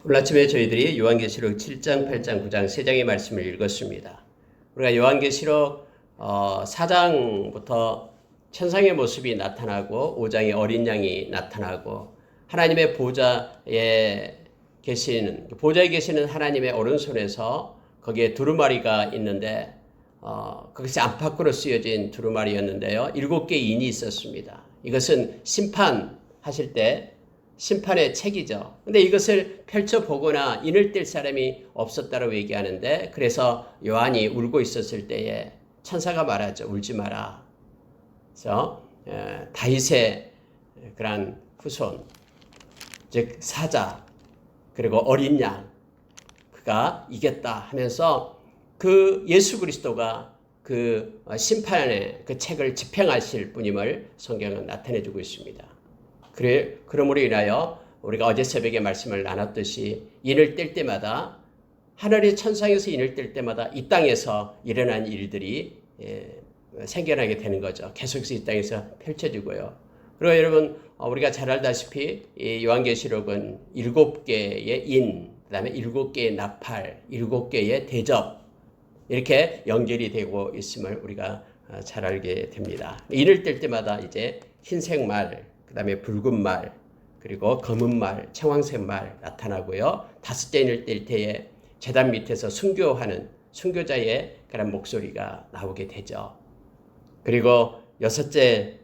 오늘 아침에 저희들이 요한계시록 7장, 8장, 9장 세 장의 말씀을 읽었습니다. 우리가 요한계시록 4장부터 천상의 모습이 나타나고 5장에 어린 양이 나타나고 하나님의 보좌에 계시는 하나님의 오른손에서 거기에 두루마리가 있는데 그것이 안팎으로 쓰여진 두루마리였는데요. 7개의 인이 있었습니다. 이것은 심판하실 때 심판의 책이죠. 근데 이것을 펼쳐보거나 인을 뗄 사람이 없었다고 얘기하는데, 그래서 요한이 울고 있었을 때에 천사가 말하죠. 울지 마라. 그래서 다윗의 그런 후손, 즉 사자, 그리고 어린 양, 그가 이겼다 하면서 그 예수 그리스도가 그 심판의 그 책을 집행하실 분임을 성경은 나타내주고 있습니다. 그러므로 인하여 우리가 어제 새벽에 말씀을 나눴듯이 인을 뗄 때마다, 하늘의 천상에서 인을 뗄 때마다 이 땅에서 일어난 일들이 생겨나게 되는 거죠. 계속해서 이 땅에서 펼쳐지고요. 그리고 여러분, 우리가 잘 알다시피 이 요한계시록은 7개의 인, 그 다음에 7개의 나팔, 7개의 대접, 이렇게 연결이 되고 있음을 우리가 잘 알게 됩니다. 인을 뗄 때마다 이제 흰색 말, 그 다음에 붉은 말, 그리고 검은 말, 청황색 말 나타나고요. 5째 인을 뗄 때에 제단 밑에서 순교하는 순교자의 그런 목소리가 나오게 되죠. 그리고 6째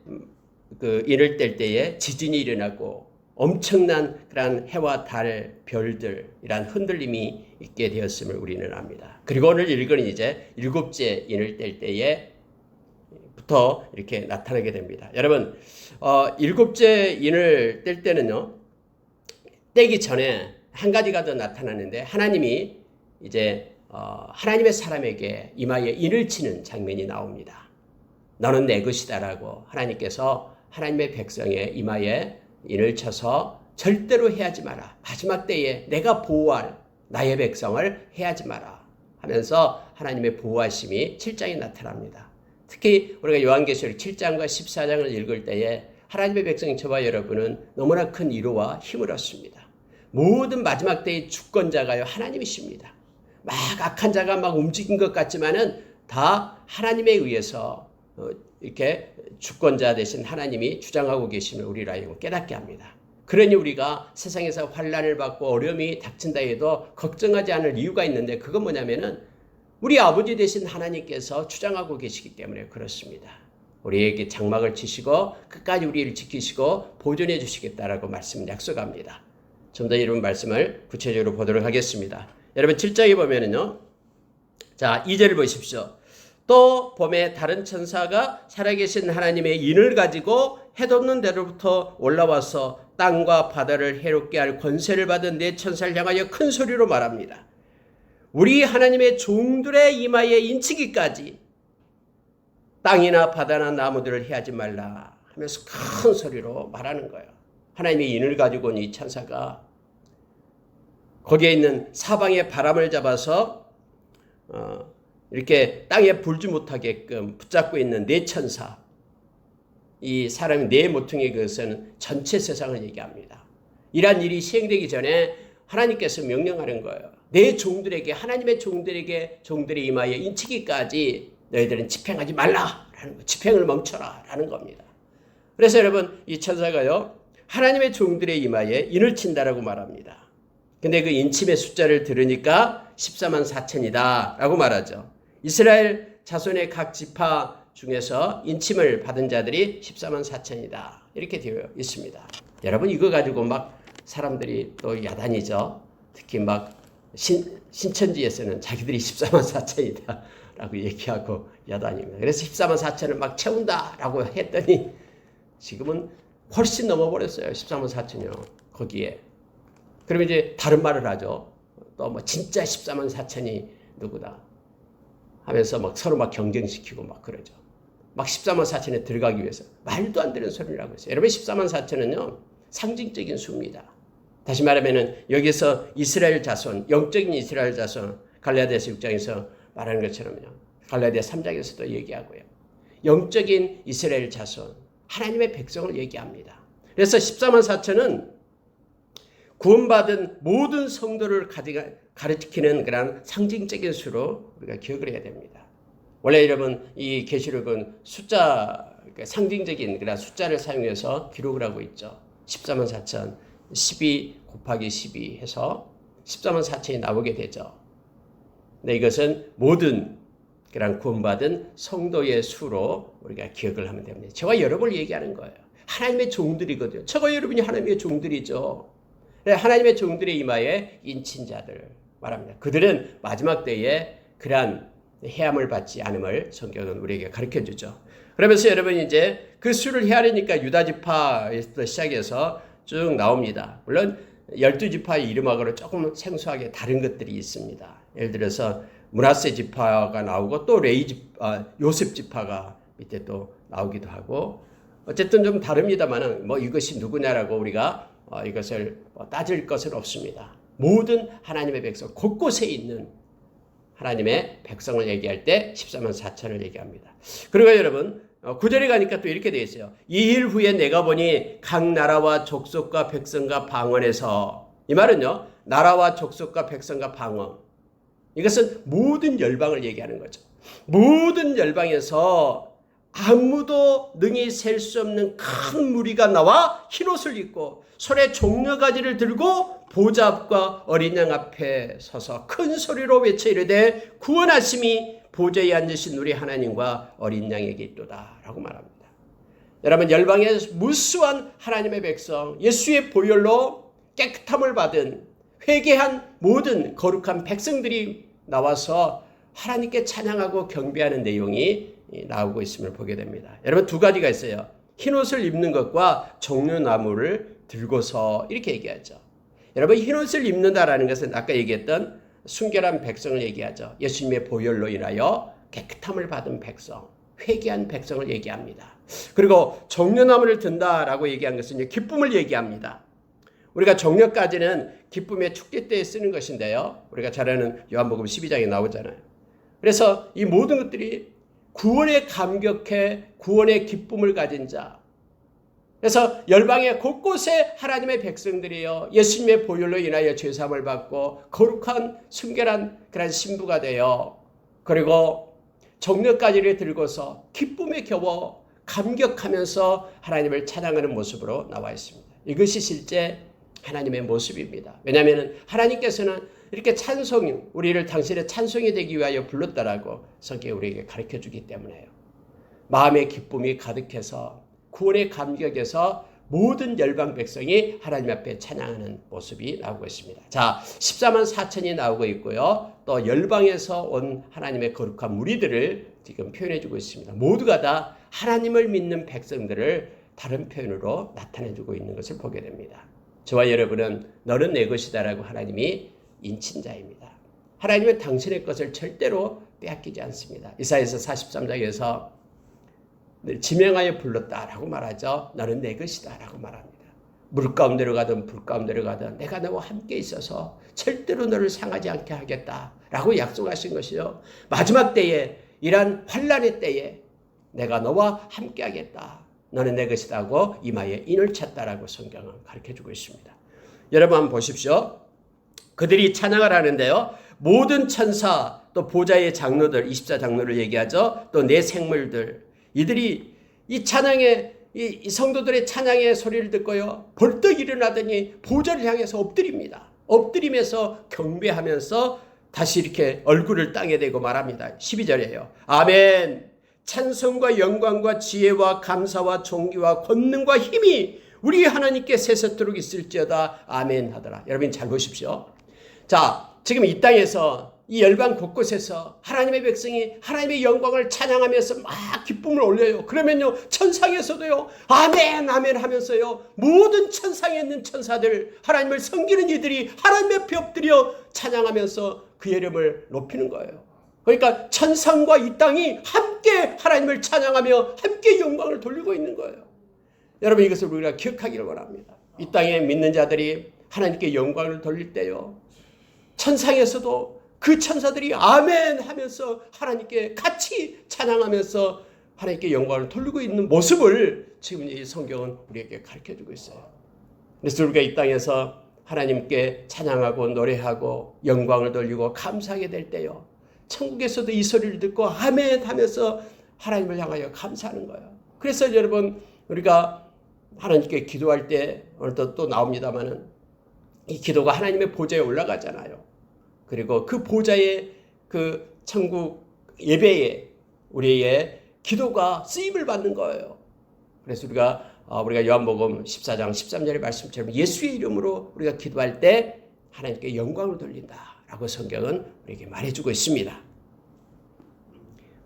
그 인을 뗄 때에 지진이 일어나고 엄청난 그런 해와 달, 별들, 이란 흔들림이 있게 되었음을 우리는 압니다. 그리고 오늘 읽은 이제 7째 인을 뗄 때에부터 이렇게 나타나게 됩니다. 여러분, 7째 인을 뗄 때는요, 떼기 전에 한 가지가 더 나타나는데, 하나님이 이제 하나님의 사람에게 이마에 인을 치는 장면이 나옵니다. 너는 내 것이다라고 하나님께서 하나님의 백성의 이마에 인을 쳐서 절대로 해하지 마라. 마지막 때에 내가 보호할 나의 백성을 해하지 마라 하면서 하나님의 보호하심이 7장에 나타납니다. 특히 우리가 요한계시록 7장과 14장을 읽을 때에 하나님의 백성 저와 여러분은 너무나 큰 위로와 힘을 얻습니다. 모든 마지막 때의 주권자가요, 하나님이십니다. 막 악한 자가 막 움직인 것 같지만은 다 하나님에 의해서 이렇게 주권자 되신 하나님이 주장하고 계심을 우리로 하여금 깨닫게 합니다. 그러니 우리가 세상에서 환난을 받고 어려움이 닥친다 해도 걱정하지 않을 이유가 있는데, 그건 뭐냐면은 우리 아버지 되신 하나님께서 주장하고 계시기 때문에 그렇습니다. 우리에게 장막을 치시고 끝까지 우리를 지키시고 보존해 주시겠다라고 말씀 약속합니다. 좀 더 이런 말씀을 구체적으로 보도록 하겠습니다. 여러분 7장에 보면은요, 자 2절을 보십시오. 또 봄에 다른 천사가 살아계신 하나님의 인을 가지고 해돋는 데로부터 올라와서 땅과 바다를 해롭게 할 권세를 받은 네 천사를 향하여 큰 소리로 말합니다. 우리 하나님의 종들의 이마에 인치기까지 땅이나 바다나 나무들을 해하지 말라 하면서 큰 소리로 말하는 거예요. 하나님의 인을 가지고 온 이 천사가 거기에 있는 사방의 바람을 잡아서 이렇게 땅에 불지 못하게끔 붙잡고 있는 네 천사, 이 사람이 네 모퉁이의 그것은 전체 세상을 얘기합니다. 이러한 일이 시행되기 전에 하나님께서 명령하는 거예요. 내 종들에게, 하나님의 종들에게, 종들의 이마에 인치기까지 너희들은 집행하지 말라라는 거, 집행을 멈춰라라는 겁니다. 그래서 여러분, 이 천사가요, 하나님의 종들의 이마에 인을 친다라고 말합니다. 근데 그 인침의 숫자를 들으니까 14만 4천이다 라고 말하죠. 이스라엘 자손의 각 지파 중에서 인침을 받은 자들이 14만 4천이다 이렇게 되어 있습니다. 여러분, 이거 가지고 막 사람들이 또 야단이죠. 특히 막 신천지에서는 자기들이 14만 4천이다 라고 얘기하고 야단입니다. 그래서 14만 4천을 막 채운다 라고 했더니 지금은 훨씬 넘어버렸어요. 14만 4천이요. 거기에. 그러면 이제 다른 말을 하죠. 또 뭐 진짜 14만 4천이 누구다 하면서 막 서로 막 경쟁시키고 막 그러죠. 막 14만 4천에 들어가기 위해서 말도 안 되는 소리를 하고 있어요. 여러분, 14만 4천은요 상징적인 수입니다. 다시 말하면은 여기서 이스라엘 자손, 영적인 이스라엘 자손, 갈라디아서 6장에서 말하는 것처럼요, 갈라디아 3장에서도 얘기하고요, 영적인 이스라엘 자손, 하나님의 백성을 얘기합니다. 그래서 14만 4천은 구원받은 모든 성도를 가르치는 그런 상징적인 수로 우리가 기억을 해야 됩니다. 원래 여러분 이 계시록은 숫자, 상징적인 그런 숫자를 사용해서 기록을 하고 있죠. 14만 4천 12 곱하기 12 해서 14만 4천이 나오게 되죠. 근데 이것은 모든 그런 구원받은 성도의 수로 우리가 기억을 하면 됩니다. 저와 여러분을 얘기하는 거예요. 하나님의 종들이거든요. 저와 여러분이 하나님의 종들이죠. 하나님의 종들의 이마에 인친 자들 말합니다. 그들은 마지막 때에 그러한 해함을 받지 않음을 성경은 우리에게 가르쳐주죠. 그러면서 여러분 이제 그 수를 헤아리니까 유다지파에서 시작해서 쭉 나옵니다. 물론 12지파의 이름하고는 조금 생소하게 다른 것들이 있습니다. 예를 들어서 므낫세 지파가 나오고 또 요셉 지파가 밑에 또 나오기도 하고 어쨌든 좀 다릅니다만은 뭐 이것이 누구냐라고 우리가 이것을 따질 것은 없습니다. 모든 하나님의 백성 곳곳에 있는 하나님의 백성을 얘기할 때 14만 4천을 얘기합니다. 그리고 여러분 9절에 가니까 또 이렇게 되어 있어요. 이 일 후에 내가 보니 각 나라와 족속과 백성과 방언에서, 이 말은요 나라와 족속과 백성과 방언, 이것은 모든 열방을 얘기하는 거죠. 모든 열방에서 아무도 능히 셀 수 없는 큰 무리가 나와 흰옷을 입고 손에 종려가지를 들고 보좌 앞과 어린 양 앞에 서서 큰 소리로 외쳐 이르되 구원하심이 보좌에 앉으신 우리 하나님과 어린 양에게 있도다 라고 말합니다. 여러분 열방의 무수한 하나님의 백성, 예수의 보혈로 깨끗함을 받은 회개한 모든 거룩한 백성들이 나와서 하나님께 찬양하고 경배하는 내용이 나오고 있음을 보게 됩니다. 여러분 두 가지가 있어요. 흰옷을 입는 것과 종려나무를 들고서 이렇게 얘기하죠. 여러분 흰옷을 입는다라는 것은 아까 얘기했던 순결한 백성을 얘기하죠. 예수님의 보혈로 인하여 깨끗함을 받은 백성, 회개한 백성을 얘기합니다. 그리고 종려나무를 든다라고 얘기한 것은 기쁨을 얘기합니다. 우리가 종려까지는 기쁨의 축제 때에 쓰는 것인데요. 우리가 잘 아는 요한복음 12장에 나오잖아요. 그래서 이 모든 것들이 구원에 감격해 구원의 기쁨을 가진 자, 그래서 열방의 곳곳에 하나님의 백성들이요 예수님의 보혈로 인하여 죄사함을 받고 거룩한 순결한 그런 신부가 되어 그리고 종려가지를 들고서 기쁨에 겨워 감격하면서 하나님을 찬양하는 모습으로 나와 있습니다. 이것이 실제 하나님의 모습입니다. 왜냐하면 하나님께서는 이렇게 우리를 당신의 찬송이 되기 위하여 불렀다라고 성경이 우리에게 가르쳐주기 때문에요. 마음의 기쁨이 가득해서 구원의 감격에서 모든 열방 백성이 하나님 앞에 찬양하는 모습이 나오고 있습니다. 자, 14만 4천이 나오고 있고요. 또 열방에서 온 하나님의 거룩한 무리들을 지금 표현해주고 있습니다. 모두가 다 하나님을 믿는 백성들을 다른 표현으로 나타내주고 있는 것을 보게 됩니다. 저와 여러분은 너는 내 것이다라고 하나님이 인친 자입니다. 하나님은 당신의 것을 절대로 빼앗기지 않습니다. 이사야서 43장에서 지명하여 불렀다라고 말하죠. 너는 내 것이다라고 말합니다. 물 가운데로 가든 불 가운데로 가든 내가 너와 함께 있어서 절대로 너를 상하지 않게 하겠다라고 약속하신 것이요. 마지막 때에 이러한 환난의 때에 내가 너와 함께 하겠다. 너는 내 것이다고 이마에 인을 찼다라고 성경은 가르쳐주고 있습니다. 여러분 한번 보십시오. 그들이 찬양을 하는데요. 모든 천사 또 보좌의 장로들 24장로를 얘기하죠. 또 내 생물들 이들이 이 찬양의 이 성도들의 찬양의 소리를 듣고요. 벌떡 일어나더니 보좌를 향해서 엎드립니다. 엎드리면서 경배하면서 다시 이렇게 얼굴을 땅에 대고 말합니다. 12절이에요. 아멘. 찬송과 영광과 지혜와 감사와 존귀와 권능과 힘이 우리 하나님께 세세토록 있을지어다. 아멘 하더라. 여러분 잘 보십시오. 자, 지금 이 땅에서 이 열방 곳곳에서 하나님의 백성이 하나님의 영광을 찬양하면서 막 기쁨을 올려요. 그러면요 천상에서도요 아멘 아멘 하면서요 모든 천상에 있는 천사들 하나님을 섬기는 이들이 하나님 앞에 엎드려 찬양하면서 그의 이름을 높이는 거예요. 그러니까 천상과 이 땅이 함께 하나님을 찬양하며 함께 영광을 돌리고 있는 거예요. 여러분 이것을 우리가 기억하기를 원합니다. 이 땅에 믿는 자들이 하나님께 영광을 돌릴 때요 천상에서도 그 천사들이 아멘 하면서 하나님께 같이 찬양하면서 하나님께 영광을 돌리고 있는 모습을 지금 이 성경은 우리에게 가르쳐주고 있어요. 그래서 우리가 이 땅에서 하나님께 찬양하고 노래하고 영광을 돌리고 감사하게 될 때요, 천국에서도 이 소리를 듣고 아멘 하면서 하나님을 향하여 감사하는 거예요. 그래서 여러분, 우리가 하나님께 기도할 때 오늘 또 나옵니다마는 이 기도가 하나님의 보좌에 올라가잖아요. 그리고 그 보좌에 그 천국 예배에 우리의 기도가 쓰임을 받는 거예요. 그래서 우리가 요한복음 14장 13절의 말씀처럼 예수의 이름으로 우리가 기도할 때 하나님께 영광을 돌린다라고 성경은 우리에게 말해주고 있습니다.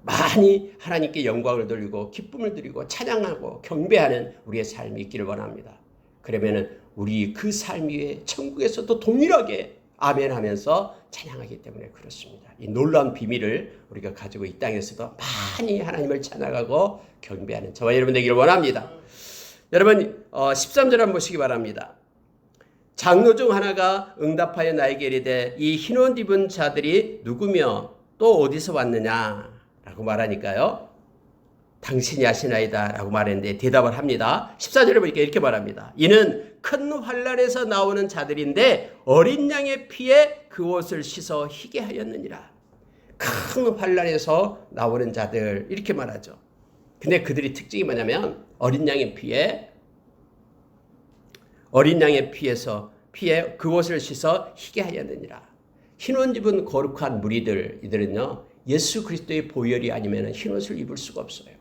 많이 하나님께 영광을 돌리고 기쁨을 드리고 찬양하고 경배하는 우리의 삶이 있기를 원합니다. 그러면은 우리 그 삶 위에 천국에서도 동일하게 아멘 하면서 찬양하기 때문에 그렇습니다. 이 놀라운 비밀을 우리가 가지고 이 땅에서도 많이 하나님을 찬양하고 경배하는 저와 여러분 되기를 원합니다. 여러분 13절 한번 보시기 바랍니다. 장로 중 하나가 응답하여 나에게 이르되 이 흰 옷 입은 자들이 누구며 또 어디서 왔느냐 라고 말하니까요, 당신이 아시나이다 라고 말했는데 대답을 합니다. 14절에 보니까 이렇게 말합니다. 이는 큰 환난에서 나오는 자들인데 어린 양의 피에 그 옷을 씻어 희게 하였느니라. 큰 환난에서 나오는 자들, 이렇게 말하죠. 근데 그들이 특징이 뭐냐면 어린 양의 피에 그 옷을 씻어 희게 하였느니라. 흰옷 입은 거룩한 무리들, 이들은요 예수 그리스도의 보혈이 아니면 흰옷을 입을 수가 없어요.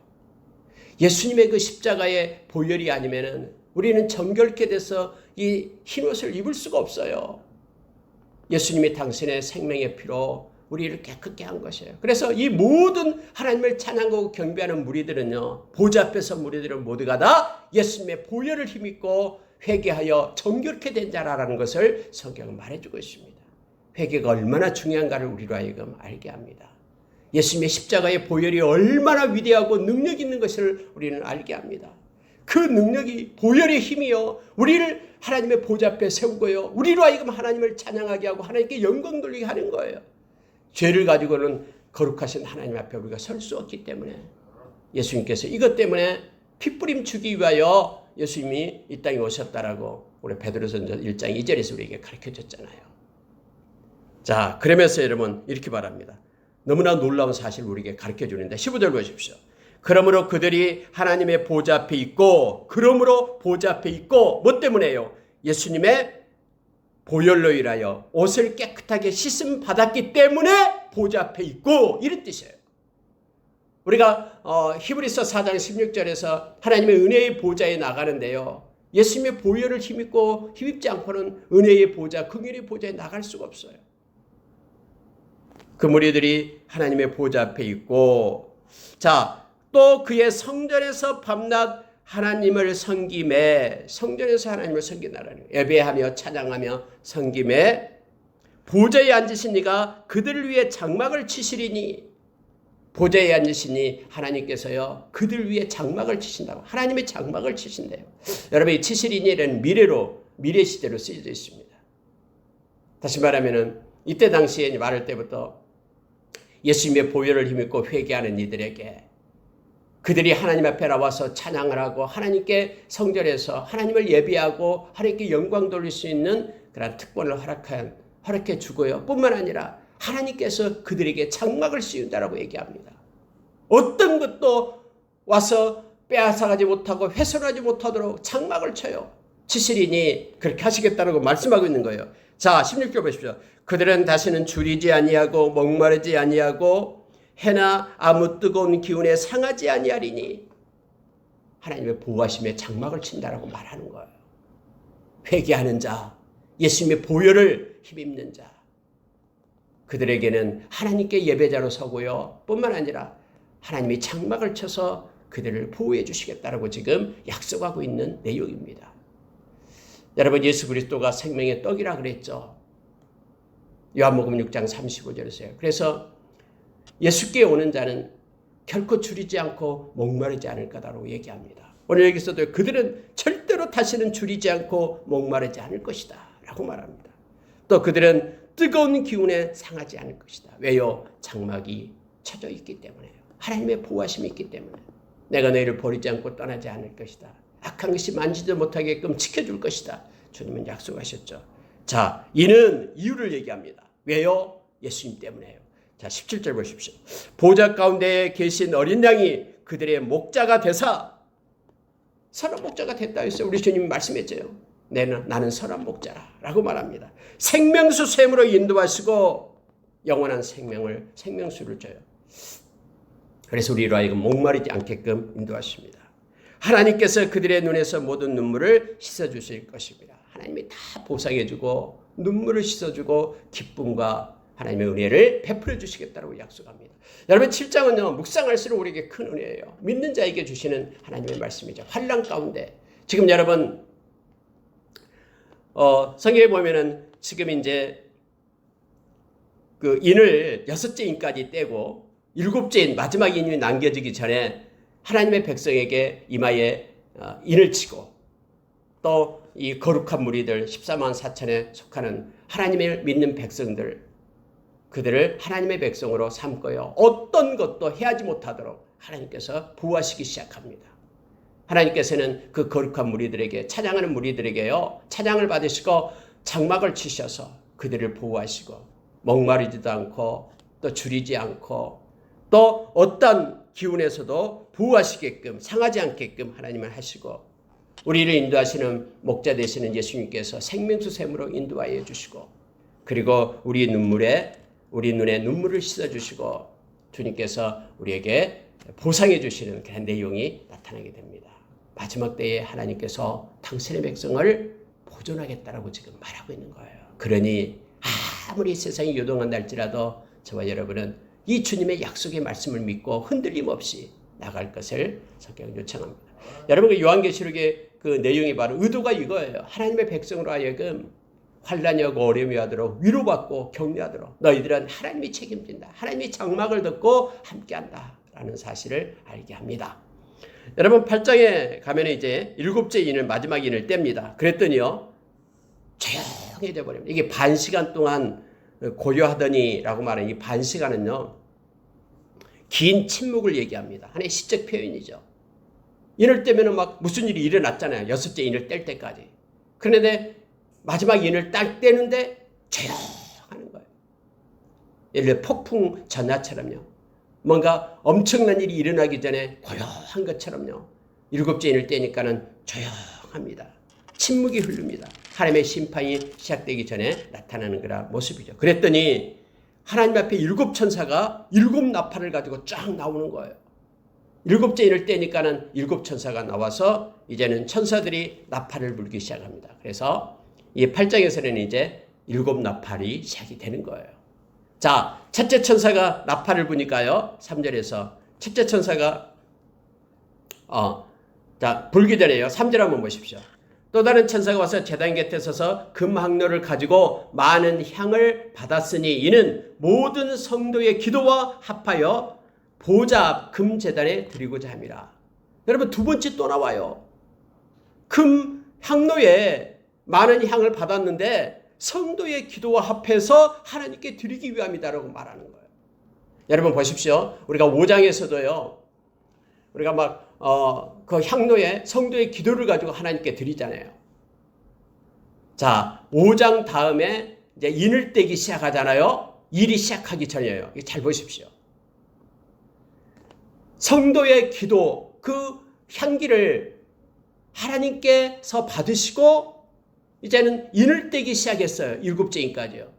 예수님의 그 십자가의 보혈이 아니면 우리는 정결케 돼서 이 흰옷을 입을 수가 없어요. 예수님이 당신의 생명의 피로 우리를 깨끗게 한 것이에요. 그래서 이 모든 하나님을 찬양하고 경배하는 무리들은요, 보좌 앞에서 무리들은 모두가 다 예수님의 보혈을 힘입고 회개하여 정결케 된 자라는 것을 성경은 말해주고 있습니다. 회개가 얼마나 중요한가를 우리로 하여금 알게 합니다. 예수님의 십자가의 보혈이 얼마나 위대하고 능력 있는 것을 우리는 알게 합니다. 그 능력이, 보혈의 힘이요, 우리를 하나님의 보좌 앞에 세우고요, 우리로 하여금 하나님을 찬양하게 하고 하나님께 영광 돌리게 하는 거예요. 죄를 가지고는 거룩하신 하나님 앞에 우리가 설 수 없기 때문에 예수님께서 이것 때문에 핏부림 주기 위하여 예수님이 이 땅에 오셨다라고 우리 베드로전서 1장 2절에서 우리에게 가르쳐줬잖아요. 자, 그러면서 여러분 이렇게 말합니다. 너무나 놀라운 사실을 우리에게 가르쳐주는데 15절 보십시오. 그러므로 그들이 하나님의 보좌 앞에 있고, 뭐 때문에요? 예수님의 보혈로 인하여 옷을 깨끗하게 씻음 받았기 때문에 보좌 앞에 있고, 이런 뜻이에요. 우리가 히브리서 4장 16절에서 하나님의 은혜의 보좌에 나가는데요, 예수님의 보혈을 힘입지 않고는 은혜의 보좌, 긍휼의 보좌에 나갈 수가 없어요. 그 무리들이 하나님의 보좌 앞에 있고, 자, 또 그의 성전에서 밤낮 하나님을 섬김에, 성전에서 하나님을 섬긴다라는 거예요. 예배하며 찬양하며 섬김에 보좌에 앉으신 이가 그들을 위해 장막을 치시리니, 보좌에 앉으시니 하나님께서요 그들 위해 장막을 치신다고, 하나님의 장막을 치신대요. 여러분, 이 치시리니는 미래 시대로 쓰여져 있습니다. 다시 말하면은 이때 당시에 말할 때부터 예수님의 보혈을 힘입고 회개하는 이들에게, 그들이 하나님 앞에 나와서 찬양을 하고 하나님께 성전에서 하나님을 예배하고 하나님께 영광 돌릴 수 있는 그런 특권을 허락해 주고요, 뿐만 아니라 하나님께서 그들에게 장막을 씌운다라고 얘기합니다. 어떤 것도 와서 빼앗아가지 못하고 훼손하지 못하도록 장막을 쳐요. 치시리니 그렇게 하시겠다라고 말씀하고 있는 거예요. 자, 16절 보십시오. 그들은 다시는 줄이지 아니하고 목마르지 아니하고 해나 아무 뜨거운 기운에 상하지 아니하리니, 하나님의 보호하심에 장막을 친다라고 말하는 거예요. 회개하는 자, 예수님의 보혈을 힘입는 자, 그들에게는 하나님께 예배자로 서고요, 뿐만 아니라 하나님이 장막을 쳐서 그들을 보호해 주시겠다라고 지금 약속하고 있는 내용입니다. 여러분, 예수 그리스도가 생명의 떡이라 그랬죠. 요한복음 6장 35절에서요. 그래서 예수께 오는 자는 결코 줄이지 않고 목마르지 않을 거다라고 얘기합니다. 오늘 여기서도 그들은 절대로 다시는 줄이지 않고 목마르지 않을 것이다 라고 말합니다. 또 그들은 뜨거운 기운에 상하지 않을 것이다. 왜요? 장막이 쳐져 있기 때문에요. 하나님의 보호하심이 있기 때문에. 내가 너희를 버리지 않고 떠나지 않을 것이다. 악한 것이 만지도 못하게끔 지켜줄 것이다. 주님은 약속하셨죠. 자, 이는 이유를 얘기합니다. 왜요? 예수님 때문에요. 자, 17절 보십시오. 보좌 가운데 계신 어린 양이 그들의 목자가 되사, 선한 목자가 됐다 했어요. 우리 주님이 말씀했죠. 나는 선한 목자라고 말합니다. 생명수 샘으로 인도하시고 영원한 생명수를 줘요. 그래서 우리로 하여금 목마르지 않게끔 인도하십니다. 하나님께서 그들의 눈에서 모든 눈물을 씻어주실 것입니다. 하나님이 다 보상해주고 눈물을 씻어주고 기쁨과 하나님의 은혜를 베풀어 주시겠다고 약속합니다. 여러분 7장은요. 묵상할수록 우리에게 큰 은혜예요. 믿는 자에게 주시는 하나님의 말씀이죠. 환난 가운데 지금 여러분 성경에 보면은 지금 이제 그 인을 6째 인까지 떼고 7째 인 마지막 인이 남겨지기 전에 하나님의 백성에게 이마에 인을 치고 또 이 거룩한 무리들 14만 4천에 속하는 하나님을 믿는 백성들 그들을 하나님의 백성으로 삼고요. 어떤 것도 해하지 못하도록 하나님께서 보호하시기 시작합니다. 하나님께서는 그 거룩한 무리들에게 찬양하는 무리들에게요. 찬양을 받으시고 장막을 치셔서 그들을 보호하시고 목마르지도 않고 또 줄이지 않고 또 어떤 기운에서도 보호하시게끔 상하지 않게끔 하나님을 하시고 우리를 인도하시는 목자 되시는 예수님께서 생명수 샘으로 인도하여 주시고 그리고 우리 눈에 눈물을 씻어주시고 주님께서 우리에게 보상해 주시는 그런 내용이 나타나게 됩니다. 마지막 때에 하나님께서 당신의 백성을 보존하겠다라고 지금 말하고 있는 거예요. 그러니 아무리 세상이 요동한다 할지라도 저와 여러분은 이 주님의 약속의 말씀을 믿고 흔들림 없이 나갈 것을 성경은 요청합니다. 여러분 그 요한계시록의 그 내용이 바로 의도가 이거예요. 하나님의 백성으로 하여금 환난이 오고 어려움이 하도록 위로받고 격려하도록 너희들은 하나님이 책임진다. 하나님이 장막을 덮고 함께한다. 라는 사실을 알게 합니다. 여러분 8장에 가면 이제 7째 인을 마지막 인을 뗍니다. 그랬더니요. 조용해져 버립니다. 이게 반 시간 동안 고요하더니라고 말하는 이 반 시간은요. 긴 침묵을 얘기합니다. 하나의 시적 표현이죠. 인을 떼면은 막 무슨 일이 일어났잖아요. 6째 인을 뗄 때까지. 그런데 마지막 인을 딱 떼는데 조용하는 거예요. 예를 들어 폭풍 전야처럼요. 뭔가 엄청난 일이 일어나기 전에 고요한 것처럼요. 7째 인을 떼니까는 조용합니다. 침묵이 흐릅니다. 하나님의 심판이 시작되기 전에 나타나는 그런 모습이죠. 그랬더니 하나님 앞에 7천사가 7나팔을 가지고 쫙 나오는 거예요. 7째 인을 떼니까는 7천사가 나와서 이제는 천사들이 나팔을 불기 시작합니다. 그래서 이 8장에서는 이제 7나팔이 시작이 되는 거예요. 자, 첫째 천사가 나팔을 부니까요. 3절에서 첫째 천사가 불기 전에요. 3절 한번 보십시오. 또 다른 천사가 와서 제단 곁에 서서 금항로를 가지고 많은 향을 받았으니 이는 모든 성도의 기도와 합하여 보좌 앞 금제단에 드리고자 함이라. 여러분 두 번째 또 나와요. 금 향로에 많은 향을 받았는데 성도의 기도와 합해서 하나님께 드리기 위함이다라고 말하는 거예요. 여러분 보십시오. 우리가 5장에서도요. 우리가 막 그 향로에 성도의 기도를 가지고 하나님께 드리잖아요. 자, 5장 다음에 이제 인을 떼기 시작하잖아요. 일이 시작하기 전이에요. 이거 잘 보십시오. 성도의 기도, 그 향기를 하나님께서 받으시고 이제는 인을 떼기 시작했어요. 7째 인까지요.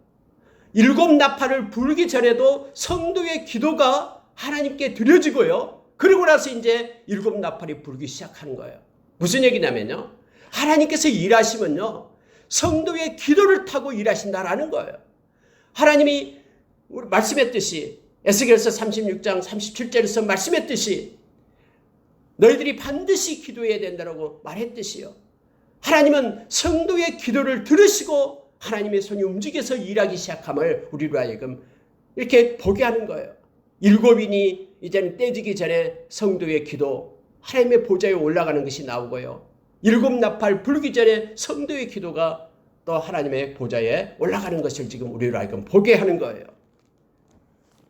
7나팔을 불기 전에도 성도의 기도가 하나님께 드려지고요. 그리고 나서 이제 7나팔이 불기 시작하는 거예요. 무슨 얘기냐면요. 하나님께서 일하시면요. 성도의 기도를 타고 일하신다라는 거예요. 하나님이 말씀했듯이 에스겔서 36장 37절에서 말씀했듯이 너희들이 반드시 기도해야 된다고 말했듯이요. 하나님은 성도의 기도를 들으시고 하나님의 손이 움직여서 일하기 시작함을 우리로 하여금 이렇게 보게 하는 거예요. 7인이 이제는 떼지기 전에 성도의 기도, 하나님의 보좌에 올라가는 것이 나오고요. 7나팔 불기 전에 성도의 기도가 또 하나님의 보좌에 올라가는 것을 지금 우리로 하여금 보게 하는 거예요.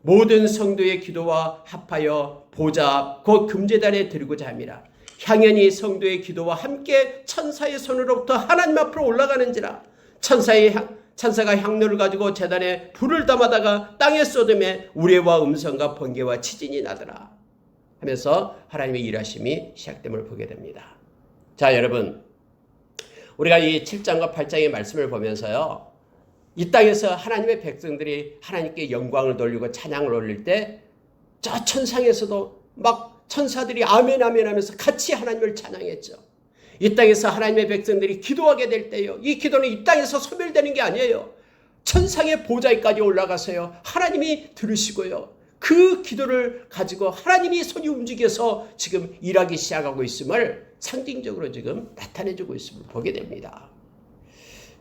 모든 성도의 기도와 합하여 보좌 앞 곧 금제단에 드리고자 함이라. 향연이 성도의 기도와 함께 천사의 손으로부터 하나님 앞으로 올라가는지라. 천사가 향로를 가지고 제단에 불을 담아다가 땅에 쏟음에 우레와 음성과 번개와 지진이 나더라 하면서 하나님의 일하심이 시작됨을 보게 됩니다. 자, 여러분, 우리가 이 7장과 8장의 말씀을 보면서요, 이 땅에서 하나님의 백성들이 하나님께 영광을 돌리고 찬양을 올릴 때 저 천상에서도 막 천사들이 아멘 아멘 하면서 같이 하나님을 찬양했죠. 이 땅에서 하나님의 백성들이 기도하게 될 때요, 이 기도는 이 땅에서 소멸되는 게 아니에요. 천상의 보좌에까지 올라가서요, 하나님이 들으시고요, 그 기도를 가지고 하나님이 손이 움직여서 지금 일하기 시작하고 있음을 상징적으로 지금 나타내주고 있음을 보게 됩니다.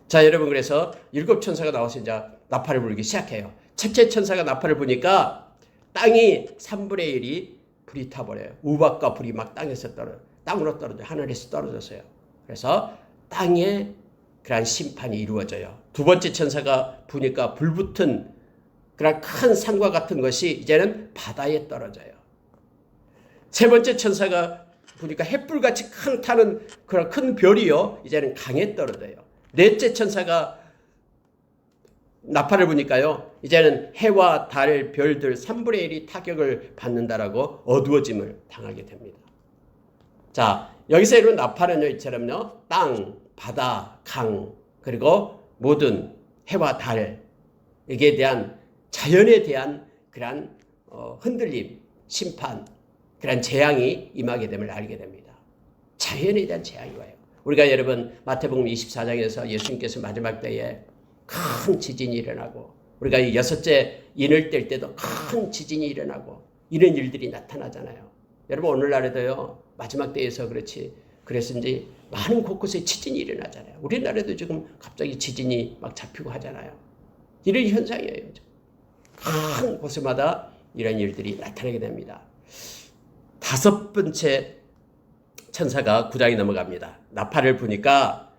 자, 여러분, 그래서 7 천사가 나와서 이제 나팔을 불기 시작해요. 첫째 천사가 나팔을 부니까 땅이 3분의 1이 불이 타버려요. 우박과 불이 막 땅으로 떨어져, 하늘에서 떨어졌어요. 그래서 땅에 그런 심판이 이루어져요. 두 번째 천사가 부니까 불붙은 그런 큰 산과 같은 것이 이제는 바다에 떨어져요. 세 번째 천사가 부니까 햇불같이 타는 그런 큰 별이요, 이제는 강에 떨어져요. 넷째 천사가 나팔을 부니까요, 이제는 해와 달, 별들 3분의 1이 타격을 받는다라고 어두워짐을 당하게 됩니다. 자, 여기서 이런 나팔은요, 이처럼요, 땅, 바다, 강, 그리고 모든 해와 달, 여기에 대한 자연에 대한 그런 흔들림, 심판, 그런 재앙이 임하게 됨을 알게 됩니다. 자연에 대한 재앙이 와요. 우리가 여러분 마태복음 24장에서 예수님께서 마지막 때에 큰 지진이 일어나고, 우리가 이 6째 인을 뗄 때도 큰 지진이 일어나고 이런 일들이 나타나잖아요. 여러분, 오늘날에도요, 마지막 때에서 그랬는지 많은 곳곳에 지진이 일어나잖아요. 우리나라에도 지금 갑자기 지진이 막 잡히고 하잖아요. 이런 현상이에요. 큰 곳마다 이런 일들이 나타나게 됩니다. 5번째 천사가 9장이 넘어갑니다. 나팔을 부니까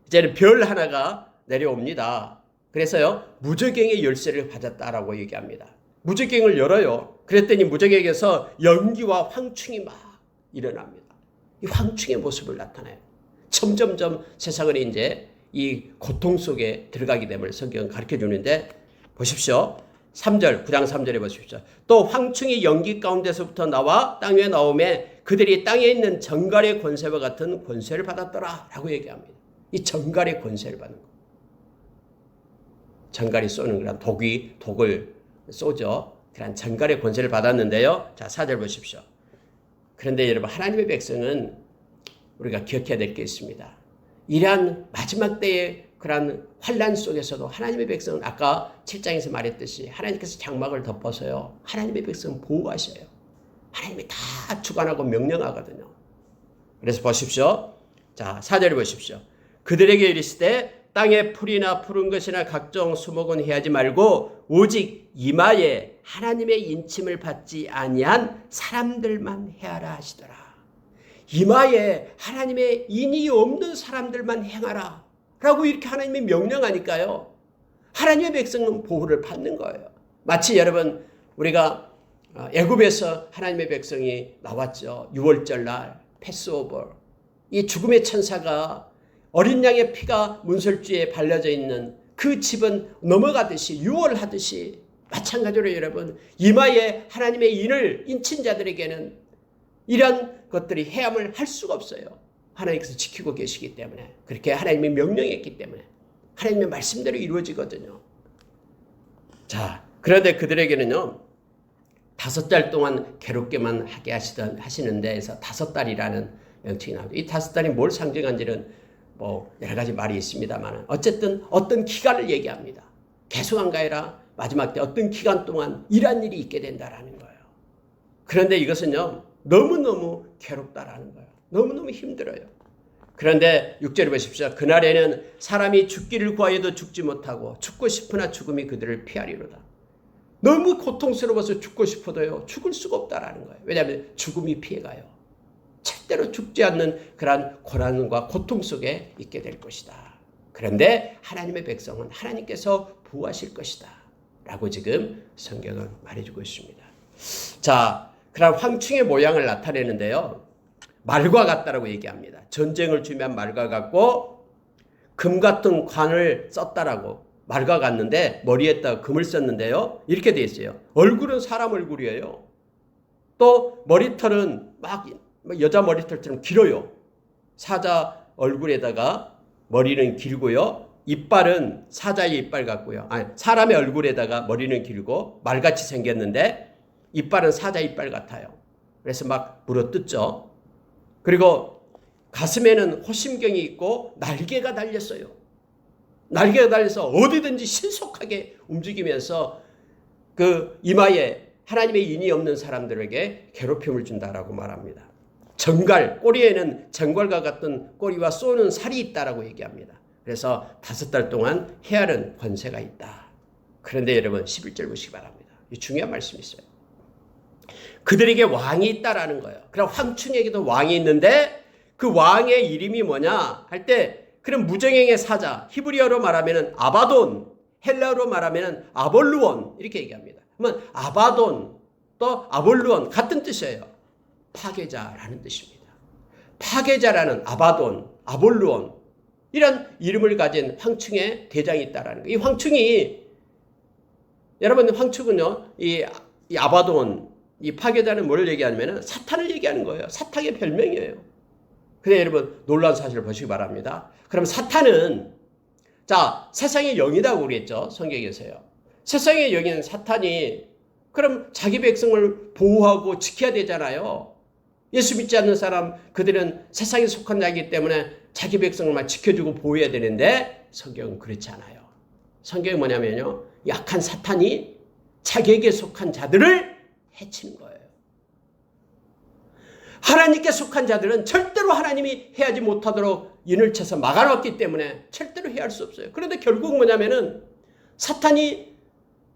이제는 별 하나가 내려옵니다. 그래서요, 무저갱의 열쇠를 받았다라고 얘기합니다. 무저갱을 열어요. 그랬더니 무저갱에서 연기와 황충이 막 일어납니다. 이 황충의 모습을 나타내요. 점점점 세상은 이제 이 고통 속에 들어가게 됨을 성경은 가르쳐 주는데, 보십시오. 3절, 9장 3절에 보십시오. 또 황충이 연기 가운데서부터 나와 땅 위에 나오매 그들이 땅에 있는 정갈의 권세와 같은 권세를 받았더라 라고 얘기합니다. 이 정갈의 권세를 받는 거. 정갈이 쏘는 그런 독을 쏘죠. 그런 정갈의 권세를 받았는데요. 자, 4절 보십시오. 그런데 여러분, 하나님의 백성은 우리가 기억해야 될 게 있습니다. 이러한 마지막 때의 그런 환란 속에서도 하나님의 백성은 아까 7장에서 말했듯이 하나님께서 장막을 덮어서요, 하나님의 백성은 보호하셔요. 하나님이 다 주관하고 명령하거든요. 그래서 보십시오. 자, 4절을 보십시오. 그들에게 이르시되 땅에 풀이나 푸른 것이나 각종 수목은 해하지 말고 오직 이마에 하나님의 인침을 받지 아니한 사람들만 해하라 하시더라. 이마에 하나님의 인이 없는 사람들만 행하라 라고 이렇게 하나님이 명령하니까요, 하나님의 백성은 보호를 받는 거예요. 마치 여러분, 우리가 애굽에서 하나님의 백성이 나왔죠. 6월절 날 패스오버, 이 죽음의 천사가 어린 양의 피가 문설주에 발려져 있는 그 집은 넘어가듯이, 유월하듯이 마찬가지로 여러분, 이마에 하나님의 인을 인친 자들에게는 이런 것들이 해함을 할 수가 없어요. 하나님께서 지키고 계시기 때문에, 그렇게 하나님이 명령했기 때문에 하나님의 말씀대로 이루어지거든요. 자, 그런데 그들에게는요, 5달 동안 괴롭게만 하게 하시는 데에서 5달이라는 명칭이 나옵니다. 이 5달이 뭘 상징한지는 여러 가지 말이 있습니다만, 어쨌든 어떤 기간을 얘기합니다. 계속한가 아니라 마지막 때 어떤 기간 동안 이런 일이 있게 된다라는 거예요. 그런데 이것은요, 너무너무 괴롭다라는 거예요. 너무너무 힘들어요. 그런데 6절을 보십시오. 그날에는 사람이 죽기를 구하여도 죽지 못하고 죽고 싶으나 죽음이 그들을 피하리로다. 너무 고통스러워서 죽고 싶어도요, 죽을 수가 없다라는 거예요. 왜냐하면 죽음이 피해가요. 절대로 죽지 않는 그런 고난과 고통 속에 있게 될 것이다. 그런데 하나님의 백성은 하나님께서 보호하실 것이다 라고 지금 성경은 말해주고 있습니다. 자, 그런 황충의 모양을 나타내는데요, 말과 같다라고 얘기합니다. 전쟁을 준비한 말과 같고 금 같은 관을 썼다라고 말과 같는데 머리에다 금을 썼는데요. 이렇게 돼 있어요. 얼굴은 사람 얼굴이에요. 또 머리털은 막 여자 머리털처럼 길어요. 사자 얼굴에다가 머리는 길고요. 이빨은 사자의 이빨 같고요. 아니, 사람의 얼굴에다가 머리는 길고 말같이 생겼는데 이빨은 사자 이빨 같아요. 그래서 막 물어뜯죠. 그리고 가슴에는 호심경이 있고 날개가 달렸어요. 날개가 달려서 어디든지 신속하게 움직이면서 그 이마에 하나님의 인이 없는 사람들에게 괴롭힘을 준다라고 말합니다. 정갈, 꼬리에는 정갈과 같은 꼬리와 쏘는 살이 있다라고 얘기합니다. 그래서 5달 동안 헤아는 권세가 있다. 그런데 여러분 11절 보시기 바랍니다. 이 중요한 말씀이 있어요. 그들에게 왕이 있다라는 거예요. 그럼 황충에게도 왕이 있는데 그 왕의 이름이 뭐냐 할 때 그런 무정행의 사자, 히브리어로 말하면 아바돈, 헬라어로 말하면 아볼루온 이렇게 얘기합니다. 그러면 아바돈 또 아볼루온 같은 뜻이에요. 파괴자라는 뜻입니다. 파괴자라는 아바돈, 아볼루온 이런 이름을 가진 황충의 대장이 있다라는 거예요. 이 황충이 여러분 황충은요, 이 아바돈, 이 파괴자는 뭘 얘기하냐면 사탄을 얘기하는 거예요. 사탄의 별명이에요. 근데 여러분 놀라운 사실을 보시기 바랍니다. 그럼 사탄은 자 세상의 영이라고 그랬죠. 성경에서요. 세상의 영인 사탄이 그럼 자기 백성을 보호하고 지켜야 되잖아요. 예수 믿지 않는 사람 그들은 세상에 속한 자이기 때문에 자기 백성을만 지켜주고 보호해야 되는데 성경은 그렇지 않아요. 성경이 뭐냐면요. 약한 사탄이 자기에게 속한 자들을 해치는 거예요. 하나님께 속한 자들은 절대로 하나님이 해하지 못하도록 인을 쳐서 막아놨기 때문에 절대로 해할 수 없어요. 그런데 결국 뭐냐면은 사탄이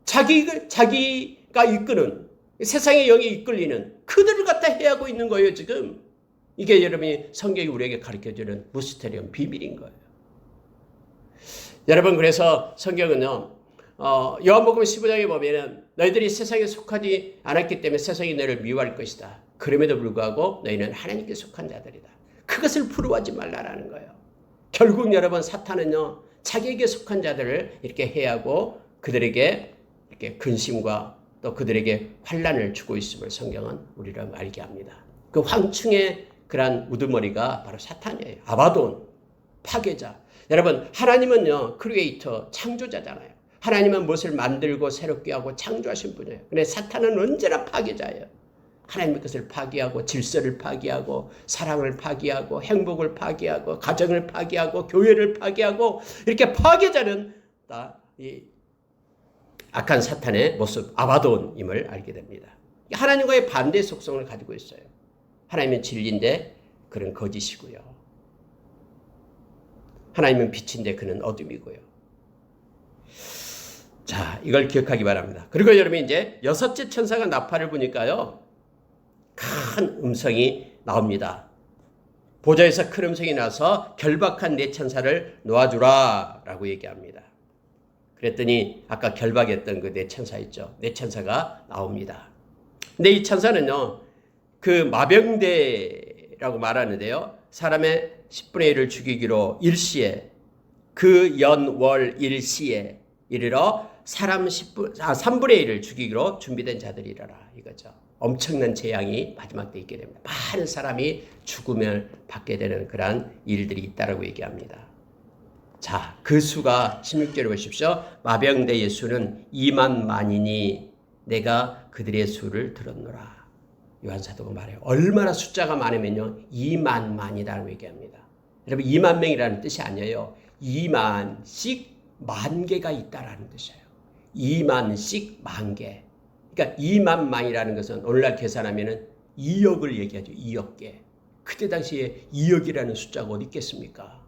자기가 이끄는 세상의 영이 이끌리는 그들을 갖다 해하고 있는 거예요. 지금 이게 여러분이 성경이 우리에게 가르쳐주는 무스테리움 비밀인 거예요. 여러분 그래서 성경은요. 요한복음 15장에 보면은 너희들이 세상에 속하지 않았기 때문에 세상이 너희를 미워할 것이다. 그럼에도 불구하고 너희는 하나님께 속한 자들이다. 그것을 부러워하지 말라라는 거예요. 결국 여러분 사탄은요. 자기에게 속한 자들을 이렇게 해하고 그들에게 이렇게 근심과 또 그들에게 환난을 주고 있음을 성경은 우리를 알게 합니다. 그 황충의 그러한 우두머리가 바로 사탄이에요. 아바돈, 파괴자. 여러분 하나님은요. 크리에이터, 창조자잖아요. 하나님은 무엇을 만들고 새롭게 하고 창조하신 분이에요. 근데 사탄은 언제나 파괴자예요. 하나님의 것을 파괴하고 질서를 파괴하고 사랑을 파괴하고 행복을 파괴하고 가정을 파괴하고 교회를 파괴하고 이렇게 파괴자는 다 이 악한 사탄의 모습 아바돈임을 알게 됩니다. 하나님과의 반대 속성을 가지고 있어요. 하나님은 진리인데 그는 거짓이고요. 하나님은 빛인데 그는 어둠이고요. 자, 이걸 기억하기 바랍니다. 그리고 여러분 이제 6째 천사가 나팔을 부니까요. 큰 음성이 나옵니다. 보좌에서 큰 음성이 나서 결박한 네 천사를 놓아주라 라고 얘기합니다. 그랬더니 아까 결박했던 그 네 천사 있죠. 네 천사가 나옵니다. 근데 이 천사는요. 그 마병대라고 말하는데요. 사람의 10분의 1을 죽이기로 일시에 그 연월 일시에 이르러 사람 3분의 1을 죽이기로 준비된 자들이라라 이거죠. 엄청난 재앙이 마지막 때 있게 됩니다. 많은 사람이 죽음을 받게 되는 그러한 일들이 있다라고 얘기합니다. 자, 그 수가 16절에 보십시오. 마병대의 수는 2만 만이니 내가 그들의 수를 들었노라. 요한사도가 말해요. 얼마나 숫자가 많으면요. 2만 만이라고 얘기합니다. 여러분 2만 명이라는 뜻이 아니에요. 2만씩 만 개가 있다라는 뜻이에요. 2만씩 만 개. 그러니까 2만 만이라는 것은 오늘날 계산하면은 2억을 얘기하죠. 2억 개. 그때 당시에 2억이라는 숫자가 어디 있겠습니까?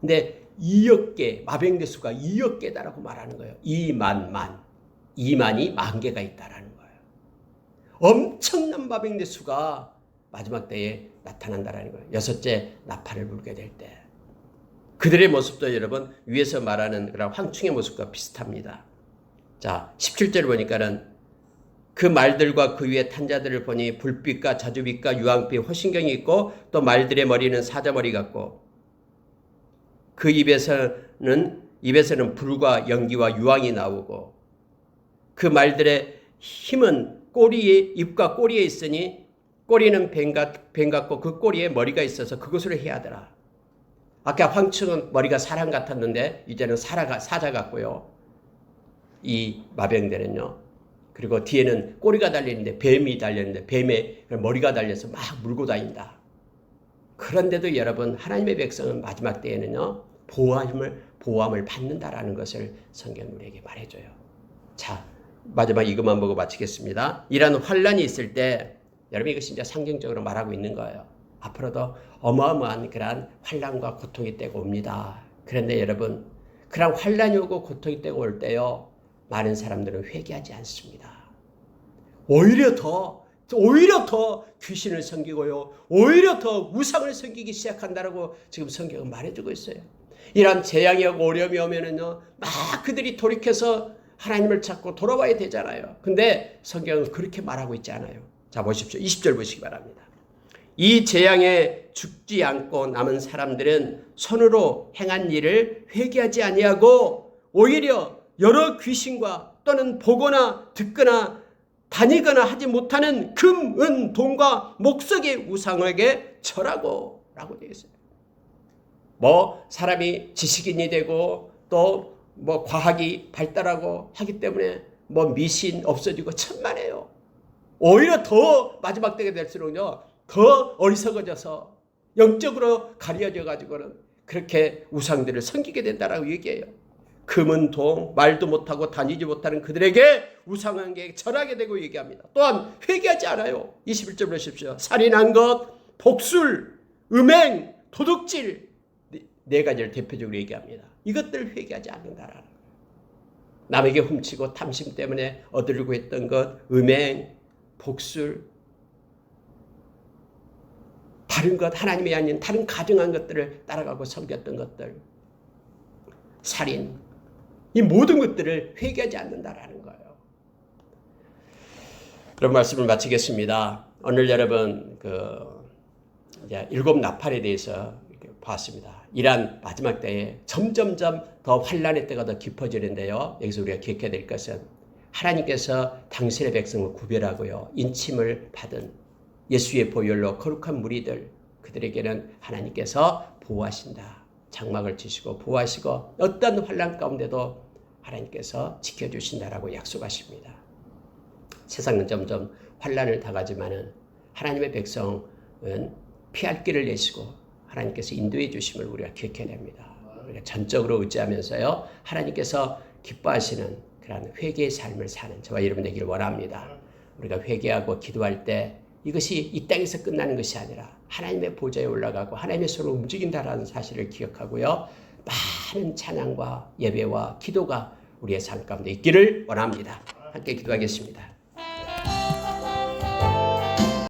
근데 2억 개, 마병대 수가 2억 개다라고 말하는 거예요. 2만 만. 2만이 만 개가 있다라는 거예요. 엄청난 마병대 수가 마지막 때에 나타난다라는 거예요. 6째 나팔을 불게 될 때. 그들의 모습도 여러분 위에서 말하는 그런 황충의 모습과 비슷합니다. 자, 17절을 보니까는 그 말들과 그 위에 탄 자들을 보니 불빛과 자주빛과 유황빛 호신경이 있고 또 말들의 머리는 사자머리 같고 그 입에서는 불과 연기와 유황이 나오고 그 말들의 힘은 입과 꼬리에 있으니 꼬리는 뱀 같고 그 꼬리에 머리가 있어서 그것으로 해야 하더라. 아까 황충은 머리가 사람 같았는데 이제는 사자 같고요. 이 마병들은요. 그리고 뒤에는 꼬리가 달려있는데 뱀이 달렸는데 뱀에 머리가 달려서 막 물고 다닌다. 그런데도 여러분 하나님의 백성은 마지막 때에는요. 보호함을 받는다라는 것을 성경 우리에게 말해줘요. 자, 마지막 이것만 보고 마치겠습니다. 이런 환란이 있을 때 여러분 이것이 이제 상징적으로 말하고 있는 거예요. 앞으로도 어마어마한 그러한 환란과 고통이 때가 옵니다. 그런데 여러분 그런 환란이 오고 고통이 때가 올 때요. 많은 사람들은 회개하지 않습니다. 오히려 더 귀신을 섬기고요. 오히려 더 우상을 섬기기 시작한다라고 지금 성경은 말해주고 있어요. 이런 재앙이 오고 어려움이 오면은요. 막 그들이 돌이켜서 하나님을 찾고 돌아와야 되잖아요. 근데 성경은 그렇게 말하고 있지 않아요. 자 보십시오. 20절 보시기 바랍니다. 이 재앙에 죽지 않고 남은 사람들은 손으로 행한 일을 회개하지 아니하고 오히려 여러 귀신과 또는 보거나 듣거나 다니거나 하지 못하는 금, 은, 돈과 목석의 우상에게 절하고 라고 되어 있어요. 뭐 사람이 지식인이 되고 또 뭐 과학이 발달하고 하기 때문에 뭐 미신 없어지고 천만에요. 오히려 더 마지막 때가 될수록요. 더 어리석어져서 영적으로 가려져 가지고는 그렇게 우상들을 섬기게 된다라고 얘기해요. 금은 동, 말도 못하고 다니지 못하는 그들에게 우상에게 절하게 되고 얘기합니다. 또한 회개하지 않아요. 21절 보십시오. 살인한 것, 복술, 음행, 도둑질 네 가지를 대표적으로 얘기합니다. 이것들을 회개하지 않는다라는 거예요. 남에게 훔치고 탐심 때문에 얻으려고 했던 것, 음행, 복술, 다른 것, 하나님이 아닌 다른 가증한 것들을 따라가고 섬겼던 것들, 살인, 이 모든 것들을 회개하지 않는다라는 거예요. 그런 말씀을 마치겠습니다. 오늘 여러분 이제 7 나팔에 대해서 이렇게 봤습니다. 이러한 마지막 때에 점점점 더 환란의 때가 더 깊어지는데요. 여기서 우리가 기억해야 될 것은 하나님께서 당신의 백성을 구별하고요. 인침을 받은 예수의 보혈로 거룩한 무리들 그들에게는 하나님께서 보호하신다. 장막을 치시고 보호하시고 어떤 환란 가운데도 하나님께서 지켜주신다라고 약속하십니다. 세상은 점점 환란을 당하지만은 하나님의 백성은 피할 길을 내시고 하나님께서 인도해 주심을 우리가 기억해야 됩니다. 우리가 전적으로 의지하면서요. 하나님께서 기뻐하시는 그런 회개의 삶을 사는 저와 여러분 되기를 원합니다. 우리가 회개하고 기도할 때 이것이 이 땅에서 끝나는 것이 아니라 하나님의 보좌에 올라가고 하나님의 손으로 움직인다라는 사실을 기억하고요. 많은 찬양과 예배와 기도가 우리의 삶 가운데 있기를 원합니다. 함께 기도하겠습니다.